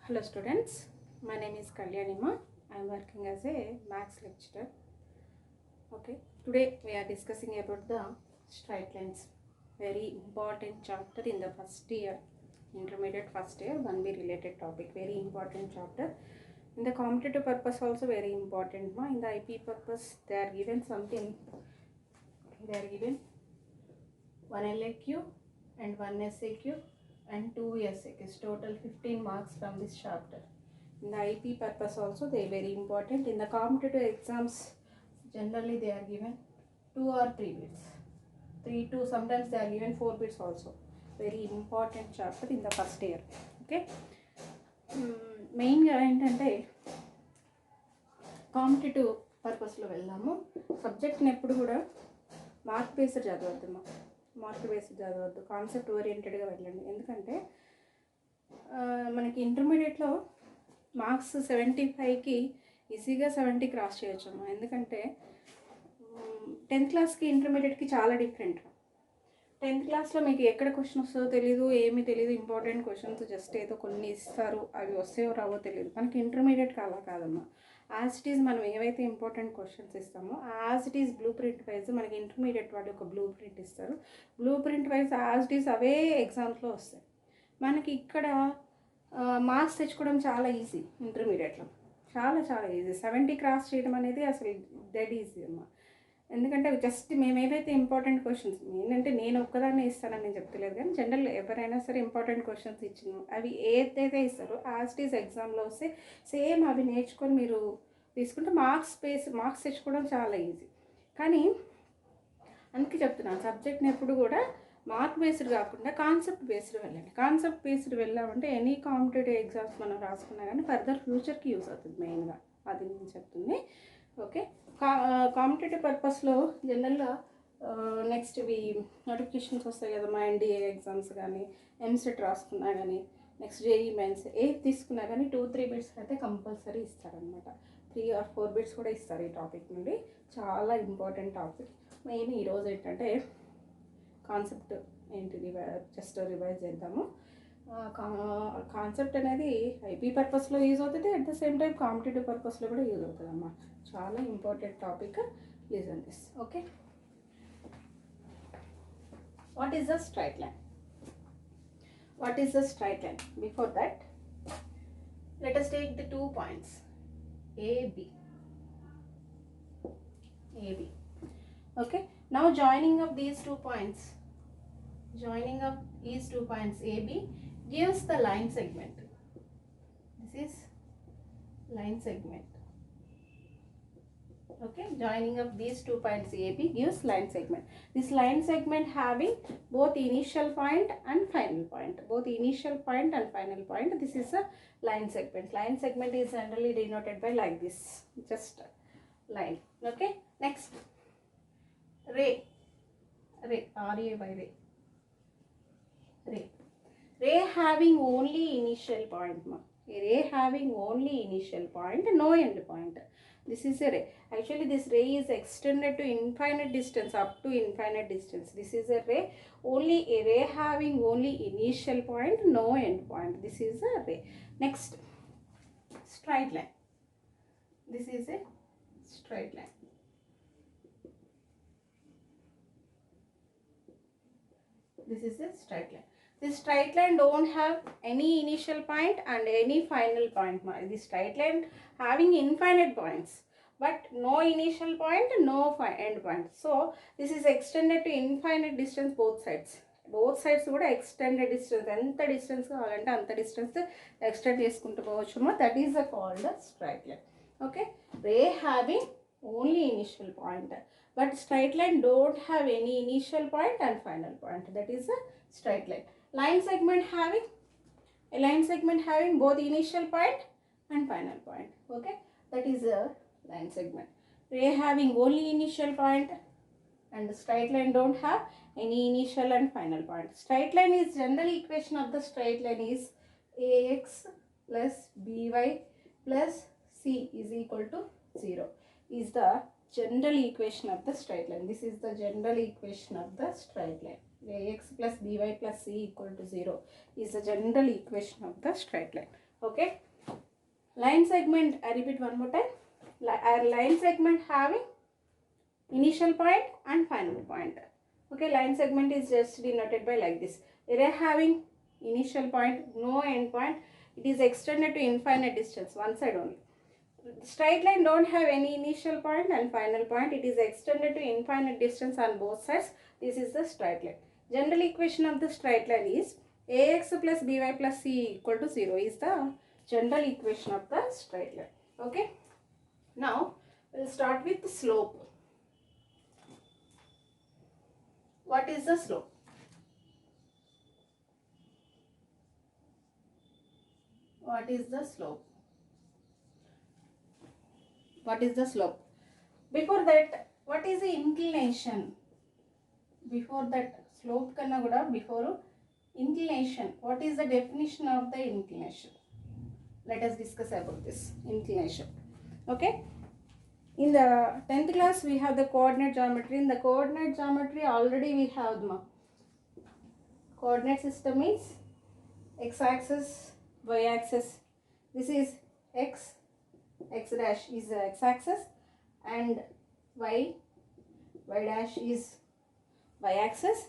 Hello students, my name is Kalyanima. I am working as a maths lecturer. Okay, today we are discussing about the straight lines. Very important chapter in the first year, intermediate first year, 1B related topic. Very important chapter. In the competitive purpose also very important. In the IP purpose they are given something. They are given one LAQ and one SAQ and 2 SAQs. Total 15 marks from this chapter. In the IP purpose also they are very important. In the competitive exams generally they are given 2 or 3 bits. 3 to sometimes they are given 4 bits also. Very important chapter in the first year. Okay. మెయిన్గా ఏంటంటే competitive పర్పస్లో వెళ్దాము. సబ్జెక్ట్ని ఎప్పుడు కూడా mark based చదవద్దమ్మా. Mark based చదవద్దు, concept ఓరియంటెడ్గా వెళ్ళండి. ఎందుకంటే మనకి ఇంటర్మీడియట్లో మార్క్స్ 75కి ఈజీగా 70 క్రాస్ చేయొచ్చమ్మా. ఎందుకంటే 10th క్లాస్కి ఇంటర్మీడియట్కి చాలా డిఫరెంట్. 10th క్లాస్లో మీకు ఎక్కడ క్వశ్చన్ వస్తుందో తెలియదు, ఏమీ తెలియదు. ఇంపార్టెంట్ క్వశ్చన్స్ జస్ట్ ఏదో కొన్ని ఇస్తారు, అవి వస్తాయో రావో తెలియదు. మనకి ఇంటర్మీడియట్కి అలా కాదమ్మా. యాజ్ ఇట్ ఈజ్ మనం ఏవైతే ఇంపార్టెంట్ క్వశ్చన్స్ ఇస్తామో as it is blueprint wise మనకి ఇంటర్మీడియట్ వాళ్ళు ఒక బ్లూ ప్రింట్ ఇస్తారు. Blueprint wise as it is అవే ఎగ్జామ్స్లో వస్తాయి. మనకి ఇక్కడ మార్క్స్ తెచ్చుకోవడం చాలా ఈజీ. ఇంటర్మీడియట్లో చాలా చాలా ఈజీ. 70 క్రాస్ చేయడం అనేది అసలు డెడ్ ఈజీ అమ్మా. ఎందుకంటే జస్ట్ మేము ఏవైతే ఇంపార్టెంట్ క్వశ్చన్స్, ఏంటంటే నేను ఒక్కదాన్ని ఇస్తానని నేను చెప్తలేదు, కానీ జనరల్ ఎవరైనా సరే ఇంపార్టెంట్ క్వశ్చన్స్ ఇచ్చినాము అవి ఏదైతే ఇస్తారో యాజ్ ఇట్ ఈజ్ ఎగ్జామ్లో వస్తే సేమ్ అవి నేర్చుకొని మీరు తీసుకుంటే మార్క్స్ తెచ్చుకోవడం చాలా ఈజీ. కానీ అందుకే చెప్తున్నాను, సబ్జెక్ట్ని ఎప్పుడు కూడా మార్క్ బేస్డ్ కాకుండా కాన్సెప్ట్ బేస్డ్ వెళ్ళండి. కాన్సెప్ట్ బేస్డ్ వెళ్ళామంటే ఎనీ కాంపిటేటివ్ ఎగ్జామ్స్ మనం రాసుకున్నా కానీ ఫర్దర్ ఫ్యూచర్కి యూస్ అవుతుంది. మెయిన్గా అది నేను చెప్తుంది. ఓకే. కాంపిటేటివ్ పర్పస్లో జనరల్గా నెక్స్ట్ ఇవి నోటిఫికేషన్స్ వస్తాయి కదమ్మా. ఎన్డీఏ ఎగ్జామ్స్ కానీ, ఎంసెట్ రాసుకున్నా కానీ, నెక్స్ట్ జేఈ మెయిన్స్ ఏది తీసుకున్నా కానీ 2-3 బిట్స్ అయితే కంపల్సరీ ఇస్తారనమాట. 3 or 4 బిట్స్ కూడా ఇస్తారు ఈ టాపిక్ నుండి. చాలా ఇంపార్టెంట్ టాపిక్. మెయిన్ ఈరోజు ఏంటంటే కాన్సెప్ట్ ఏంటి జస్ట్ రివైజ్ చేద్దాము. కాన్సెప్ట్ అనేది ఐపీ పర్పస్లో యూజ్ అవుతుంది, at the same time competitive పర్పస్లో కూడా యూజ్ అవుతుంది అమ్మా. చాలా important topic. Listen this. Okay. What is the straight line? What is the straight line? Before that let us take the 2 points AB. Okay. Now joining of these 2 points AB gives the line segment. This is line segment. Okay, joining of these 2 points AB gives line segment. This line segment having both initial point and final point. This is a line segment. Line segment is generally denoted by like this, just line. Okay. Next, ray, RA by ray. Ray having only initial point. Ray having only initial point, no end point. This is a ray. Actually this ray is extended to infinite distance, up to infinite distance. This is a ray. Only a ray having only initial point, no end point. This is a ray. Next, straight line. This is a straight line. This is a straight line. This straight line don't have any initial point and any final point. This straight line having infinite points, but no initial point, no end point. So this is extended to infinite distance both sides. Both sides కూడా extended distance. ఎంత distance కావాలంటే అంత distance extend చేసుకుంటూ పోవచ్చుమో. That is called straight line. Okay. Ray having only initial point, but straight line don't have any initial point and final point. That is a straight line. Line segment having both initial point and final point. Okay, that is a line segment. Ray having only initial point and the straight line don't have any initial and final point. Straight line is general equation of the straight line is ax plus by plus c is equal to 0 is the general equation of the straight line. This is the general equation of the straight line. ax plus by plus c equal to 0 is the general equation of the straight line. Okay, line segment, I repeat one more time. Our line segment having initial point and final point. Okay, line segment is just denoted by like this. Array having initial point, no end point. It is extended to infinite distance, one side only. Straight line don't have any initial point and final point. It is extended to infinite distance on both sides. This is the straight line. General equation of the straight line is ax plus by plus c equal to 0 is the general equation of the straight line. Okay. Now we'll start with the slope. What is the slope? What is the slope? What is the slope? Before that, what is the inclination? Before that, slope kanna kuda before inclination. What is the definition of the inclination? Let us discuss about this inclination. Okay. In the 10th class, we have the coordinate geometry. In the coordinate geometry, already we have the coordinate system means x-axis, y-axis. This is x dash is the x-axis, and y dash is y-axis.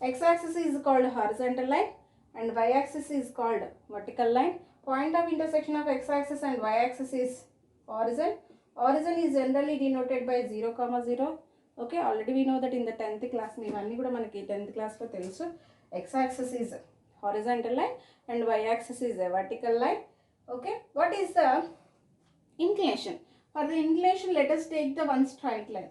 X-axis is called horizontal line and y-axis is called vertical line. Point of intersection of x-axis and y-axis is origin. Origin is generally denoted by 0, 0. Okay, already we know that in the 10th class, meevanni kuda manaki 10th class lo telusu. X-axis is horizontal line and y-axis is a vertical line. Okay, what is the inclination? For the inclination, let us take the one straight line.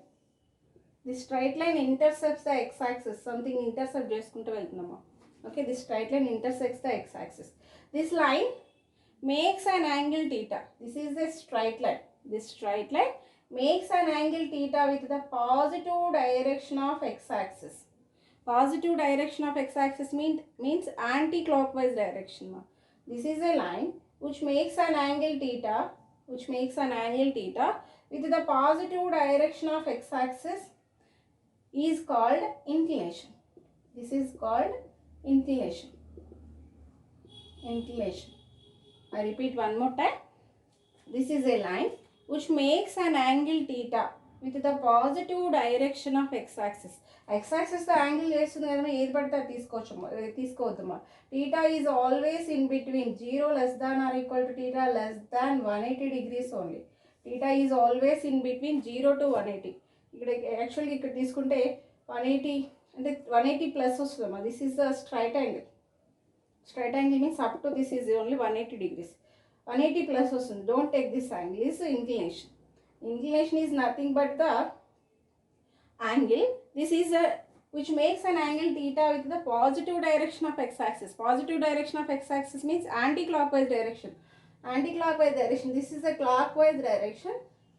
This straight line intercepts the x-axis. Something intercept cheskuntu veltunamma. Okay, this straight line intersects the x-axis. This line makes an angle theta. This is the straight line. This straight line makes an angle theta with the positive direction of x-axis. Positive direction of x-axis means anti-clockwise direction. This is a line which makes an angle theta, with the positive direction of x-axis is called inclination. This is called inclination. Inclination. I repeat one more time. This is a line which makes an angle theta with the positive direction of x-axis. X-axis the angle చేస్తుంది కదా ఏది పడితే అది తీసుకోవద్దమ్మా. Theta is always in between 0 less than or equal to theta less than 180 degrees only. Theta is always in between 0 to 180. ఇక్కడ యాక్చువల్గా ఇక్కడ తీసుకుంటే 180 అంటే 180 ప్లస్ వస్తుందమ్మా. This is the straight angle. Straight angle means up to this is only 180 degrees. 180 plus వస్తుంది. Don't take this angle. Is inclination. Inclination is nothing but the angle. This is a which makes an angle theta with the positive direction of x-axis. Positive direction of x-axis means anti-clockwise direction. Anti-clockwise direction. This is a clockwise direction.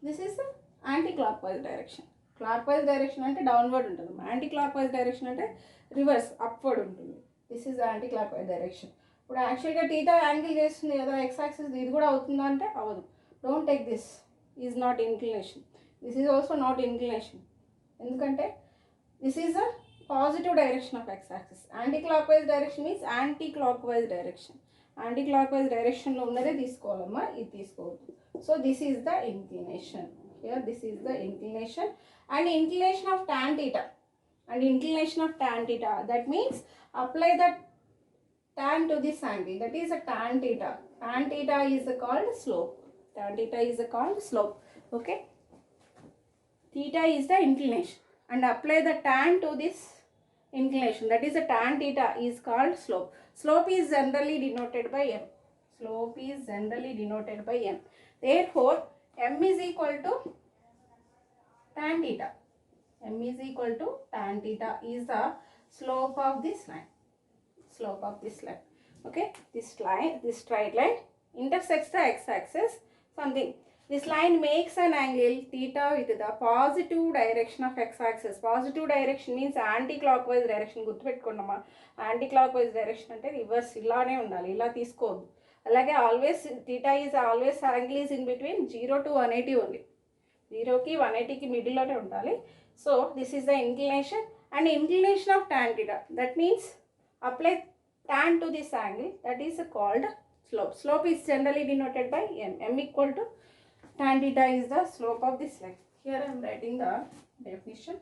This is the anti-clockwise direction. Clockwise direction అంటే downward ఉంటుంది. Anti-clockwise direction అంటే reverse upward ఉంటుంది. This is the anti-clockwise direction. ఇప్పుడు యాక్చువల్గా theta angle చేస్తుంది కదా x-axis, ఇది కూడా అవుతుందా అంటే అవ్వదు. Don't take this. Is not inclination. This is also not inclination. ఎందుకంటే this is a positive direction of x-axis. Anticlockwise direction means anticlockwise direction. Anticlockwise డైరెక్షన్లో ఉన్నదే తీసుకోవాలమ్మా, ఇది తీసుకోవద్దు. So this is the inclination. Here this is the inclination and inclination of tan theta. And inclination of tan theta, that means apply the tan to this angle, that is a tan theta. Tan theta is called slope. Tan theta is called slope. Okay, theta is the inclination and apply the tan to this inclination, that is a tan theta is called slope. Slope is generally denoted by m. Slope is generally denoted by m. Therefore m is equal to tan theta. M is equal to tan theta is the slope of this line. Slope of this line. Okay, this line, this straight line intersects the x-axis. Something. This line makes an angle theta with the positive direction of x-axis. Positive direction means anti-clockwise direction. గుర్తుపెట్టుకోండమ్మా, anti-clockwise direction అంటే reverse ఇలానే ఉండాలి, ఇలా తీసుకోవద్దు. అలాగే always theta is always angle is in between 0 to 180 only. 0కి 180కి మిడిల్లోనే ఉండాలి. So this is the inclination and inclination of tan theta. That means apply tan to this angle, that is called slope. Slope is generally denoted by m. M equal to tan theta is the slope of this line. Here I am writing the definition.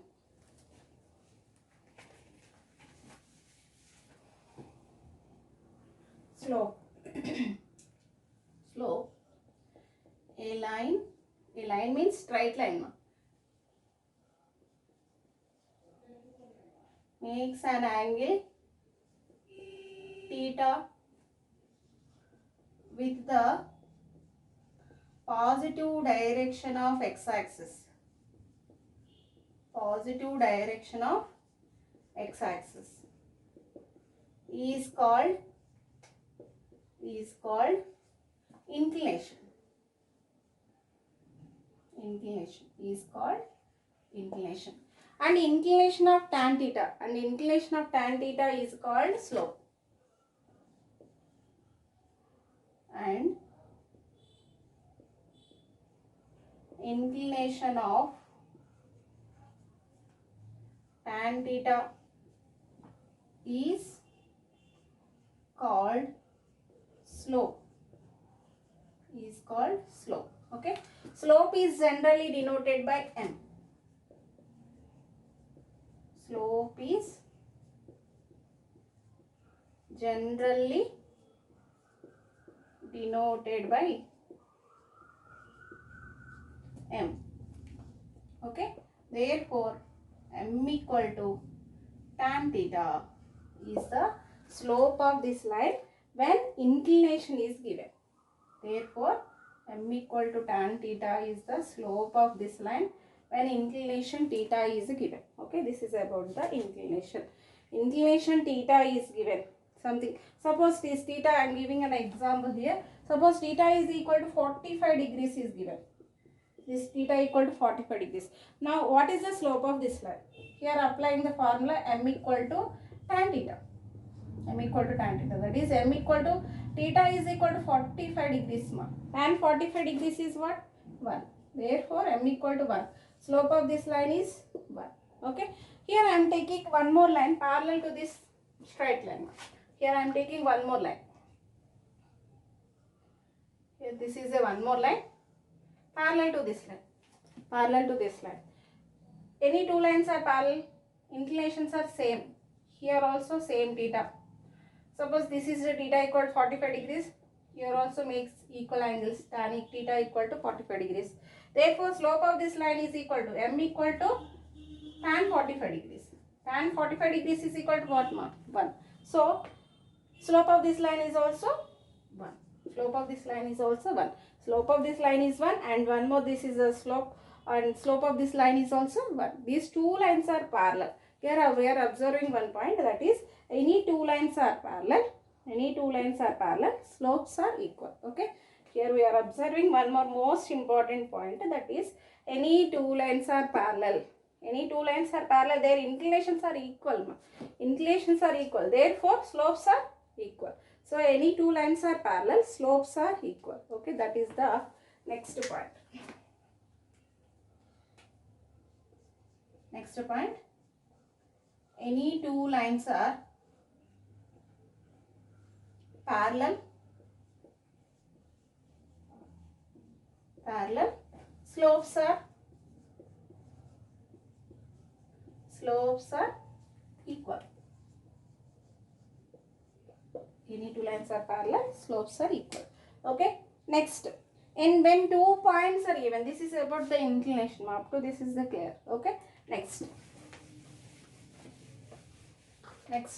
Slope. Slope. A line means straight line. Makes an angle theta with the positive direction of x-axis. Positive direction of x-axis is called inclination. Inclination is called inclination. And inclination of tan theta is called slope. And inclination of tan theta is called slope. Okay. Slope is generally denoted by m. Slope is generally denoted by m. Okay. Therefore, m equal to tan theta is the slope of this line when inclination is given. Therefore, m equal to tan theta is the slope of this line when inclination theta is given. Okay, this is about the inclination. Inclination theta is given. Something. Suppose this theta, I am giving an example here. Suppose theta is equal to 45 degrees is given. This theta equal to 45 degrees. Now, what is the slope of this line? Here applying the formula m equal to tan theta. M equal to tan theta. That is m equal to theta is equal to 45 degrees. Tan 45 degrees is what? 1. Therefore, m equal to 1. Slope of this line is 1. Okay. Here I am taking one more line parallel to this straight line. Here I am taking one more line. Here this is a one more line parallel to this line. Parallel to this line. Any two lines are parallel. Inclinations are same. Here also same theta. Suppose this is the theta equal to 45 degrees. Here also makes equal angles. Tan theta equal to 45 degrees. Therefore, slope of this line is equal to m equal to tan 45 degrees. Tan 45 degrees is equal to what? 1. So, slope of this line is also 1. Slope of this line is also 1. Slope of this line is 1 and one more, this is a slope, and slope of this line is also 1. These two lines are parallel. Here we are observing one point, that is any two lines are parallel. Slopes are equal. Okay. Here we are observing one more most important point, that is any two lines are parallel. Their inclinations are equal. Therefore, slopes are equal. So, any two lines are parallel, slopes are equal. Okay, that is the next point. Any two lines are parallel, slopes are equal. Any two lines are parallel, slopes are equal. Okay. Next, and when 2 points are given, this is about the inclination. Up to this is the clear. Okay. Next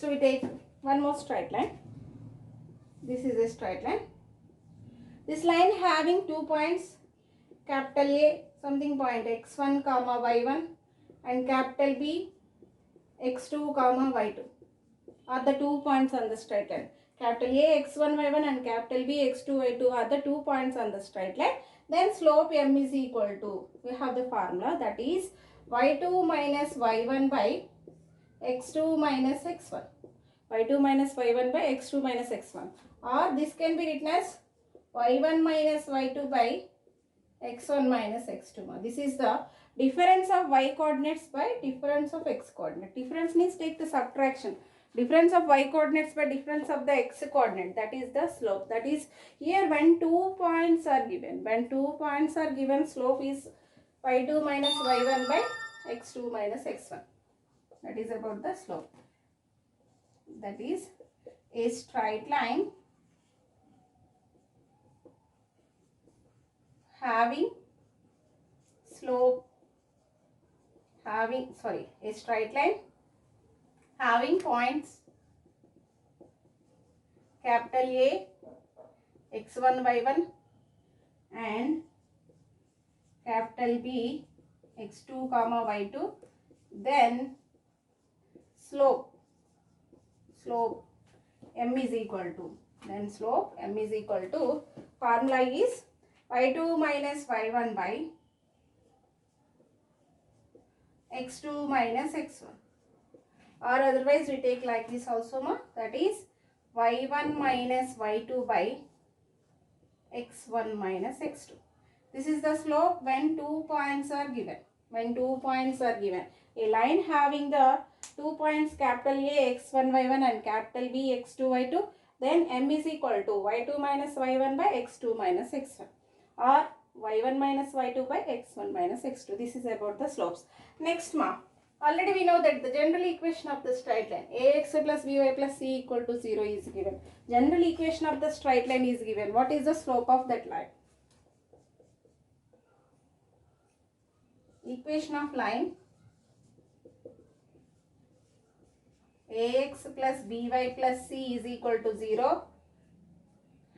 we take one more straight line. This is a straight line. This line having 2 points, capital A something point x1 comma y1 and capital B x2 comma y2 are the 2 points on the straight line. Capital A x1 y1 and capital B x2 y2 are the 2 points on the straight line. Then slope m is equal to, we have the formula, that is y2 minus y1 by x2 minus x1. y2 minus y1 by x2 minus x1, or this can be written as y1 minus y2 by x1 minus x2. This is the difference of y coordinates by difference of x coordinate. Difference means take the subtraction. Difference of y coordinates by difference of the x coordinate, that is the slope. That is here when 2 points are given. When 2 points are given, slope is y2 minus y1 by x2 minus x1. That is about the slope. That is a straight line having slope a straight line having points capital A x1 y1 and capital B x2 comma y2, then slope m is equal to, formula is y2 minus y1 by x2 minus x1, or otherwise we take like this also ma, that is y1 minus y2 by x1 minus x2. This is the slope when 2 points are given. A line having the 2 points capital A x1 y1 and capital B x2 y2, then m is equal to y2 minus y1 by x2 minus x1, or y1 minus y2 by x1 minus x2. This is about the slopes. Next ma, already we know that the general equation of the straight line ax plus by plus c equal to 0 is given. General equation of the straight line is given. What is the slope of that line? Equation of line ax plus by plus c is equal to 0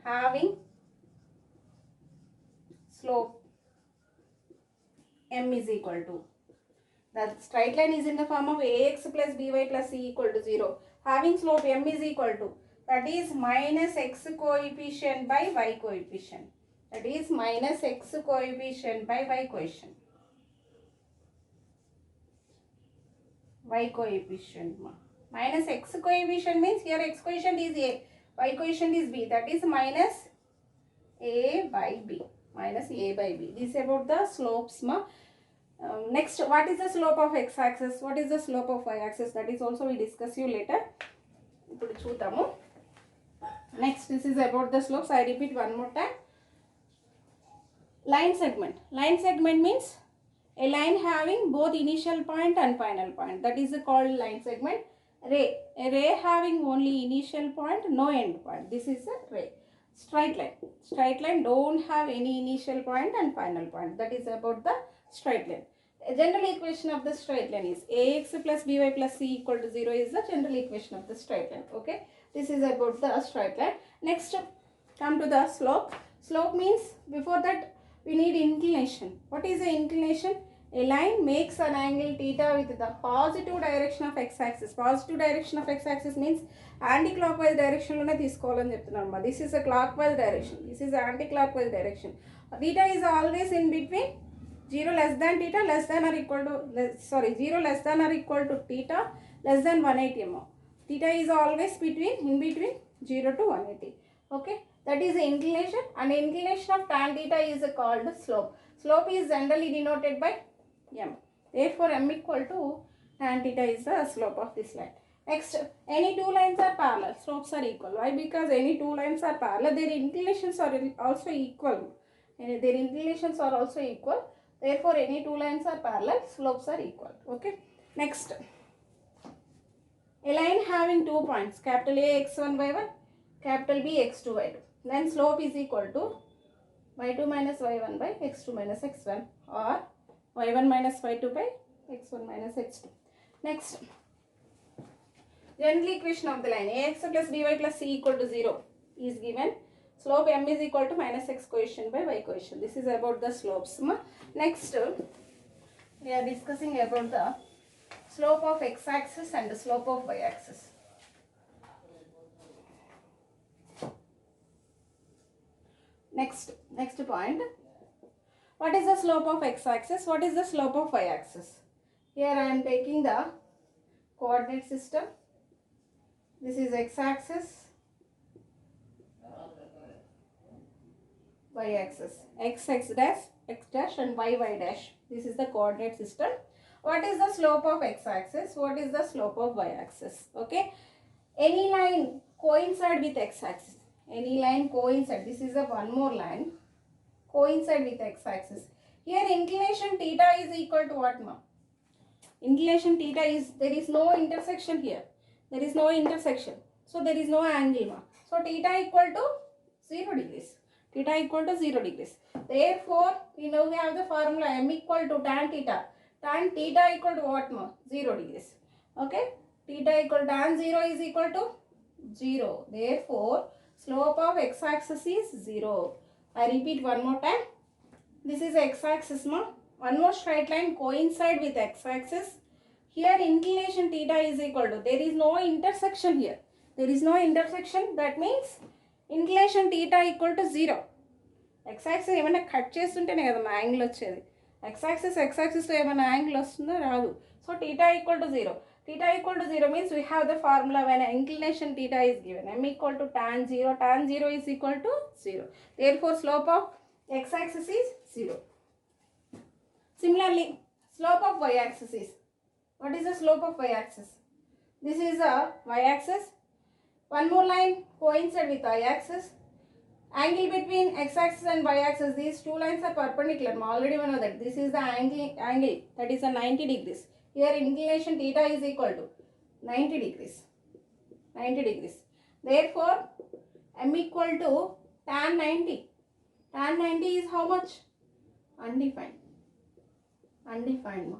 having slope m is equal to, the straight line is in the form of ax plus by plus c equal to 0 having slope m is equal to, that is minus x coefficient by y coefficient, that is minus x coefficient by y coefficient. Minus x coefficient means here x coefficient is a, y coefficient is b, that is minus a by b. This is about the slopes ma. Next, what is the slope of x axis? What is the slope of y axis? That is also we discuss you later. Next, this is about the slopes. I repeat one more time. Line segment. Line segment means a line having both initial point and final point. That is called line segment. Ray. A ray having only initial point, no end point. This is a ray. Straight line. Straight line don't have any initial point and final point. That is about the straight line. A general equation of the straight line is ax plus by plus c equal to 0 is the general equation of the straight line. Okay. This is about the straight line. Next, come to the slope. Slope means before that we need inclination. What is the inclination? A line makes an angle theta with the positive direction of x-axis. Positive direction of x-axis means anti-clockwise direction lone teesukovalani cheptunnaru. This is a clockwise direction. This is anti-clockwise direction. Theta is always in between 0 less than theta less than or equal to 0 less than or equal to theta less than 180 mm. Theta is always in between 0 to 180. Okay. That is the inclination, and inclination of tan theta is called slope. Slope is generally denoted by m. Therefore, m equal to tan theta is the slope of this line. Next, any two lines are parallel, slopes are equal. Why? Because any two lines are parallel, their inclinations are also equal. Therefore, any two lines are parallel, slopes are equal. Okay. Next, a line having 2 points, capital A x1 y1, capital B x2 y2. Then slope is equal to y2 minus y1 by x2 minus x1, or y1 minus y2 by x1 minus x2. Next, general equation of the line ax plus by plus c equal to 0 is given. Slope m is equal to minus x coefficient by y coefficient. This is about the slopes. Next, we are discussing about the slope of x-axis and the slope of y-axis. Next point. What is the slope of x-axis? What is the slope of y-axis? Here I am taking the coordinate system. This is x-axis, y-axis. X dash and y dash. This is the coordinate system. What is the slope of x-axis? What is the slope of y-axis? Okay. Any line coincide with x-axis. Any line coincide. This is a one more line. Coincide with x-axis. Here inclination theta is equal to what, ma? Inclination theta is, there is no intersection here. There is no intersection. So there is no angle, ma. So theta equal to 0 degrees. Theta equal to 0 degrees. Therefore, we now have the formula m equal to tan theta. Tan theta equal to what, ma? 0 degrees. Okay. Theta equal to tan 0 is equal to 0. Therefore, slope of x-axis is 0. I repeat one more time. This is x-axis, ma. One more straight line coincide with x-axis. Here inclination theta is equal to, there is no intersection here. There is no intersection. That means inclination theta equal to 0. x-axis ఏమైనా cut చేస్తుంటేనే కదా మా angle వచ్చేది. x-axis ఏమైనా angle వస్తుందో రాదు. So theta equal to 0. Theta equal to 0 means we have the formula when inclination theta is given. M equal to tan 0. Tan 0 is equal to 0. Therefore, slope of x-axis is 0. Similarly, slope of y-axis is, what is the slope of y-axis? This is a y-axis. One more line coincide with y-axis. Angle between x-axis and y-axis, these two lines are perpendicular. Already we know that this is the angle that is a 90 degrees. Here inclination theta is equal to 90 degrees. 90 degrees. Therefore, m equal to tan 90. Tan 90 is how much? Undefined. Undefined.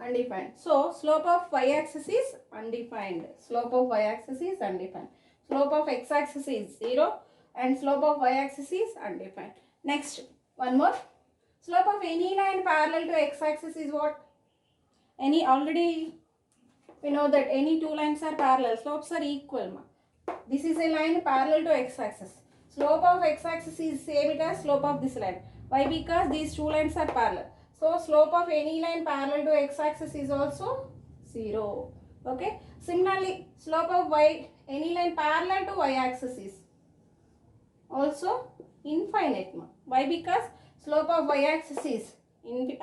Undefined. So, slope of y-axis is undefined. Slope of y-axis is undefined. Slope of x-axis is 0 and slope of y-axis is undefined. Next, one more. Slope of any line parallel to x-axis is what? Any, already we know that any two lines are parallel. Slopes are equal. This is a line parallel to x-axis. Slope of x-axis is same as slope of this line. Why? Because these two lines are parallel. So, slope of any line parallel to x-axis is also 0. Okay. Similarly, slope of any line parallel to y-axis is also infinite. Why? Because slope of y-axis is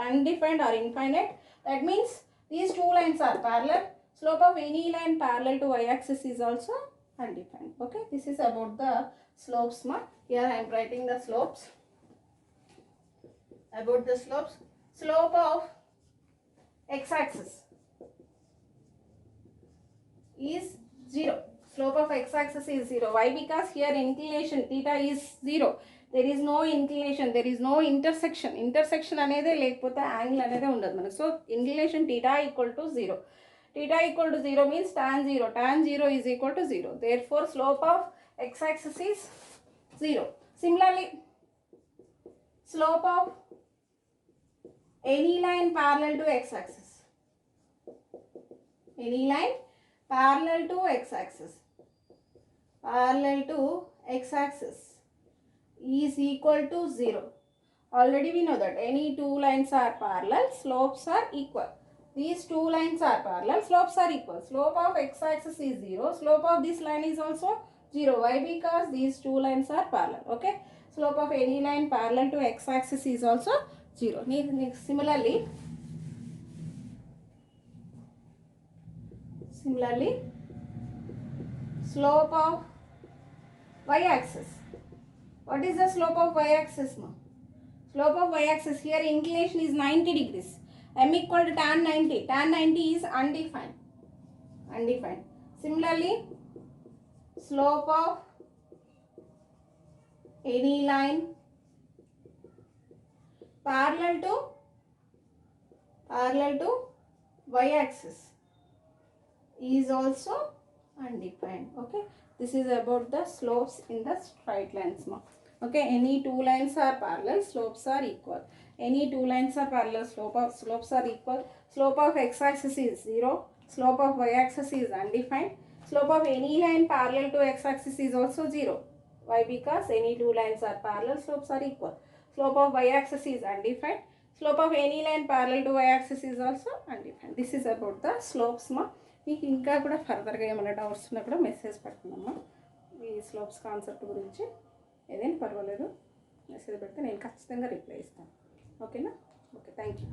undefined or infinite. That means these two lines are parallel. Slope of any line parallel to y-axis is also undefined. Okay. This is about the slopes. Here I am writing the slopes. About the slopes. Slope of x-axis is 0. Slope of x-axis is 0. Why? Because here inclination theta is 0. There is no inclination. There is no intersection. Intersection anede lekapothe angle anede undadu manaku. So, inclination theta equal to 0. Theta equal to 0 means tan 0. Tan 0 is equal to 0. Therefore, slope of x-axis is 0. Similarly, slope of any line parallel to x-axis. Any line parallel to x-axis. Parallel to x-axis is equal to 0. Already we know that any two lines are parallel, slopes are equal. These two lines are parallel, slopes are equal. Slope of x-axis is 0. Slope of this line is also 0. Why? Because these two lines are parallel. Okay. Slope of any line parallel to x-axis is also 0. Similarly, slope of y-axis. What is the slope of y-axis? Slope of y-axis, here inclination is 90 degrees. M equal to tan 90. Tan 90 is undefined. Undefined. Similarly, slope of any line parallel to y-axis is also undefined. Okay. This is about the slopes in the straight lines. Okay. Any two lines are parallel, slopes are equal. Any two lines are parallel, slopes are equal. Slope of x-axis is 0. Slope of y-axis is undefined. Slope of any line parallel to x-axis is also 0. Why? Because any two lines are parallel, slopes are equal. Slope of y-axis is undefined. Slope of any line parallel to y-axis is also undefined. This is about the slopes. మీకు ఇంకా కూడా ఫర్దర్గా ఏమైనా doubts ఉన్నా కూడా message పెట్టండమ్మా. ఈ slopes concept గురించి ఏదైనా పర్వాలేదు, మెసేజ్ పెడితే నేను ఖచ్చితంగా రిప్లై ఇస్తాను. ఓకేనా? Okay, thank you.